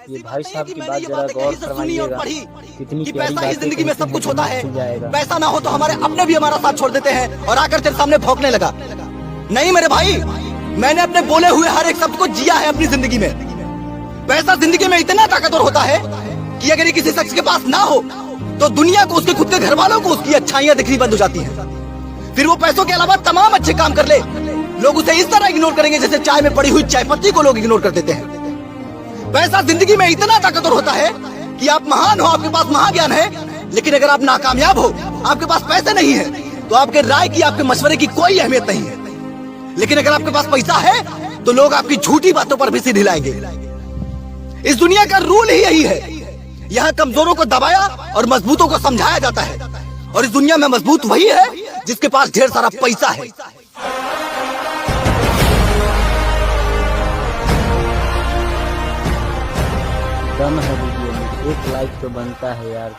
ये भाई साहब की बात जरा गौर फरमाइएगा, कितनी प्यारी बात है, जिंदगी में सब कुछ होता है। जाएगा। पैसा ना हो तो हमारे अपने भी हमारा साथ छोड़ देते हैं और आकर तेरे सामने भौंकने लगा। नहीं मेरे भाई, मैंने अपने बोले हुए हर एक शब्द को जिया है अपनी जिंदगी में। पैसा जिंदगी में इतना ताकतवर होता है कि अगर ये किसी शख्स के पास ना हो तो दुनिया को, उसके खुद के घर वालों को उसकी अच्छाइयां दिखनी बंद हो जाती हैं। फिर वो पैसों के अलावा तमाम अच्छे काम कर ले, लोग उसे इस तरह इग्नोर करेंगे जैसे चाय में पड़ी हुई चाय पत्ती को लोग इग्नोर कर देते हैं। पैसा जिंदगी में इतना ताकतवर होता है कि आप महान हो, आपके पास महाज्ञान है, लेकिन अगर आप नाकामयाब हो, आपके पास पैसे नहीं है, तो आपके राय की, आपके मशवरे की कोई अहमियत नहीं है। लेकिन अगर आपके पास पैसा है तो लोग आपकी झूठी बातों पर भी सिर हिलाएंगे। इस दुनिया का रूल ही यही है, यहाँ कमजोरों को दबाया और मजबूतों को समझाया जाता है। और इस दुनिया में मजबूत वही है जिसके पास ढेर सारा पैसा है। दम है वीडियो में, एक लाइक तो बनता है यार।